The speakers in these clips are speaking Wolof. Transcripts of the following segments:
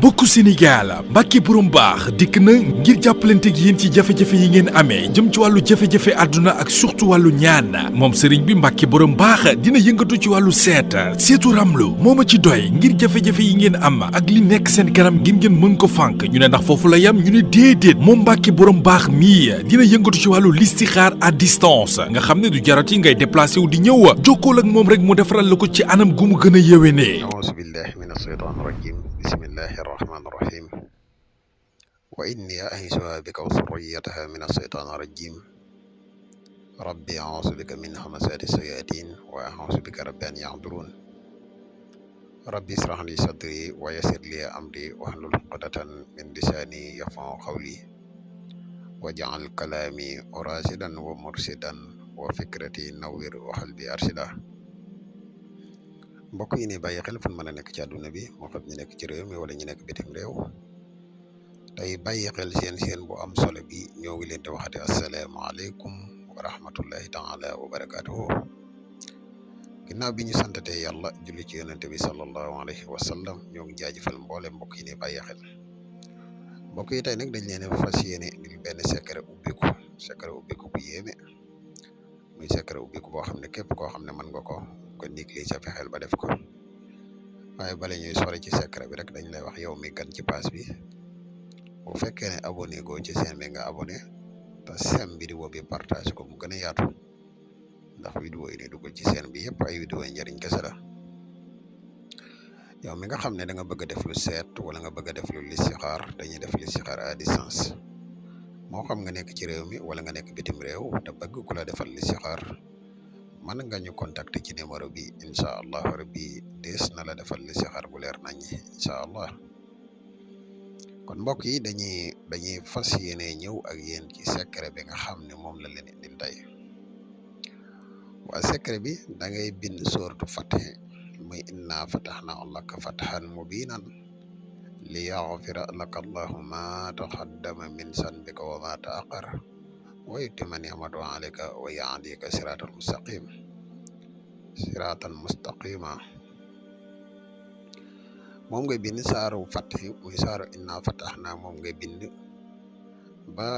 mbokku Sénégal Mbàkke borom baax dikk na ngir jàppalanteeg yéen ci jafe-jafe yi ngeen amee jëm ci wàllu jafe-jafe àdduna ak surtout wàllu ñaan moom sëriñ bi Mbàkke borom baax dina yëngatu ci wàllu seetu ramlu moo ma ci doy ngir jafe-jafe yi ngeen am ak li nekk seen kanam ngir ngeen mën ko fànk ñu ne ndax foofu la yam ñu ne déedéet moom Mbàkke borom baax mii dina yëngatu ci wàllu listixaar à distance nga xam ne du jarati ngay déplacé wu di ñëw jokkool ak moom rek mu defaral la ko ci anam gu mu gën a yéwénee. A'uuzu billahi mina shaytaani rajiim bismillahi rahmaani rahiim wa inni u'iizuhaa bika wa zurriyyatahaa mina shaytaani rajiim rabbi a'uuzu bika min hamazaati shayaatiin wa a'uuzu bika rabbi an yahduruun rabbi ishrah li sadrii wa yassir li amrii wahlul uqdatan min lisaanii yafqahuu qawlii waj'al kalaamii raashidan wa murshidan wa fikratii nawwir wa qalbii arshidaa. mbokk yi ne bàyyi xel fan mën a nekk ci àdduna bi moo xam ñu nekk ci réew mi wala ñu nekk bitim réew tey bàyyi xel seen bu am solo bi ñoo ngi leen di waxati asalaamaaleykum wa rahmatullahi taala wa barakaatuhu. ginnaaw bi ñu santatee yàlla julli ci yonente bi sallallahu alayhi wa sallam ñoo ngi jaajëfal mboole mbokk yi ne bàyyi xel mbokk yi tey nag dañ leen fas yéene indil benn secret ubbiku bu yéeme muy secret ubbiku boo xam ne képp koo xam ne mën nga ko négligé sa fexeel ba def ko waaye bala ñuy sori ci secret bi rek dañ lay wax yow mi gan ci pass bi bu fekkee ne abonné goo ci chaîne bi nga abonné te sem vidéo bi partage ko mu gën a yaatu ndax vidéo yi ne dugg ci chaîne bi yëpp ay vidéo yi njëriñ kese la. yow mi nga xam ne da nga bëgg a def lu seet wala nga bëgg a def lu listixaar dañuy def listixaar à distance moo xam nga nekk ci réew mi wala nga nekk bitim réew te bëgg ku la defal listixaar mën nga ñu contacter ci numéro bi incha allah rabbi dees na la defal listixaar bu leer nañ incha allah. kon mbokk yi dañuy fas yéene ñëw ak yéen ci secret bi nga xam ne moom la leen indil tey waa secret bi da ngay bind sooratu Fath muy inna fatahnaa laka fathan mubiinan li yaghfira laka allahu ma taqaddama min zanbika wa ma ta'akhkhara wa yutimma ni'matahu alayka wa yahdika siratan mustaqima moom ngay bind saaru Fath muy saaru inna fatahnaa moom ngay bind ba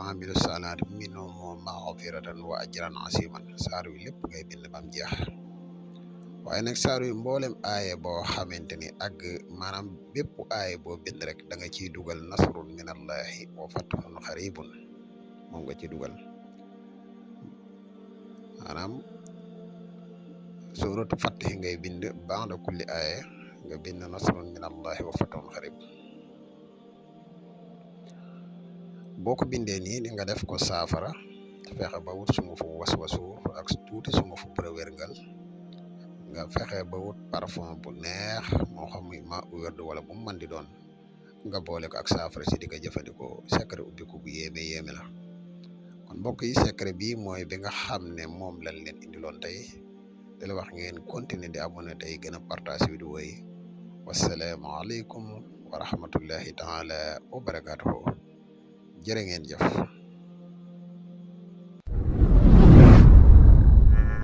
amilu salaat minhum maghfiratan wa ajran aziman saaru yi lépp ngay bind bam jeex waaye nag saaru yi mboolem aaye boo xamante ni ak maanaam bépp aaye boo bind rek da nga ciy dugal nasrun minallahi wa fathun qaribun moom nga ci dugal maanaam suuratu Fath ngay bind ba'da kulli aaye nga bind nasrun minallahi wa fathun qarib boo ko bindee nii ni nga def ko saafara fexe ba wut sungufu waswasuur ak tuuti sungufu përëwérngal nga fexe ba wut parfum bu neex moo xam muy ma wérdu wala bu mu mën di doon nga boole ko ak saafara si di ko jëfandikoo secret ubbiku bu yéeme la. kon mbokk yi secret bi mooy bi nga xam ne moom lañ leen indiloon tey di la wax ngeen continuer di abonné tey gën a partage vidéo yi wasalaamaaleykum wa rahmatullahi taala wa barakaatuhu jërë ngeen jëf.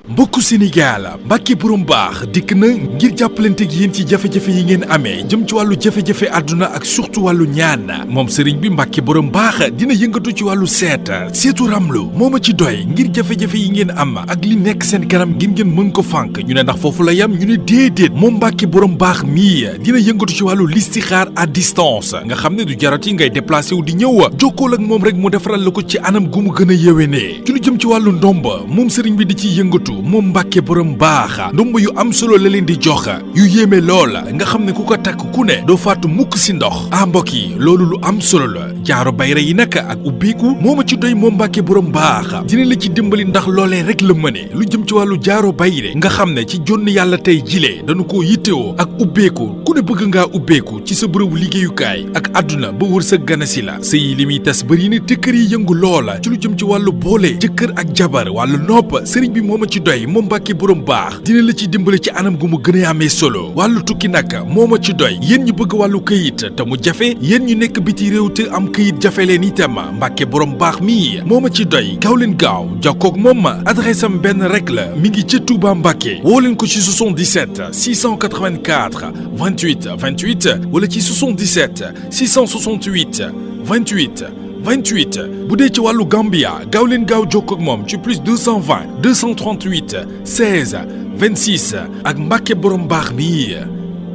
mbokku Sénégal Mbàkke borom baax dikk na ngir jàppalanteeg yéen ci jafe-jafe yi ngeen amee jëm ci wàllu jafe-jafe àdduna ak surtout wàllu ñaan moom sëriñ bi Mbàkke borom baax dina yëngatu ci wàllu seetu ramlu moo ma ci doy ngir jafe-jafe yi ngeen am ak li nekk seen kanam ngir ngeen mën ko fànk ñu ne ndax foofu la yam ñu ne déedéet moom Mbàkke borom baax mii dina yëngatu ci wàllu listixaar à distance nga xam ne du jarati ngay déplacé wu di ñëw jokkool ak moom rek mu defaral la ko ci anam gu mu gën a yéwénee ci lu jëm ci wàllu ndomba moom sëriñ bi di ci yëngatu moom Mbàkke borom baax ndomb yu am solo la leen di jox yu yéeme lool nga xam ne ku ko takk ku ne doo faatu mukk si ndox mbokk yi loolu lu am solo la jaaro bayra yi nag ak ubbiku moo ma ci doy moom Mbàkke borom baax dina la ci dimbali ndax loolee rek la mëne lu jëm ci wàllu jaaro bayre nga xam ne ci jonn yàlla tey jilee dañu koo yittewoo ak ubbeeku ku ne bëgg ngaa ubbeeku ci sa bërëbu liggéeyukaay ak àdduna ba wër sa ganasi la sëy li muy tas bëri ne te kër yi yëngu loola ci lu jëm ci wàllu boole jëkkër ak jabar wàllu nopp sëriñ bi moo ma ci doy doy moom Mbàkke borom baax dina la ci dimbale ci anam gu mu gën a amee solo wàllu tukki nag moo ma ci doy yéen ñu bëgg wàllu këyit te mu jafe yéen ñu nekk biti réew te am këyit jafe leen itam Mbàkke borom baax mi moo ma ci doy gaaw leen gaaw jokkoog moom adresse am benn rek la mi ngi ca Touba Mbàkke woo leen ko ci 77 684 28 28 wala ci 77 668 28 28 bu dee ci wàllu Gambia gaaw leen gaaw jokkoo ak moom ci plus 220 238 16 26 ak Mbàkke borom baax mi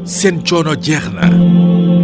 seen coono jeex na.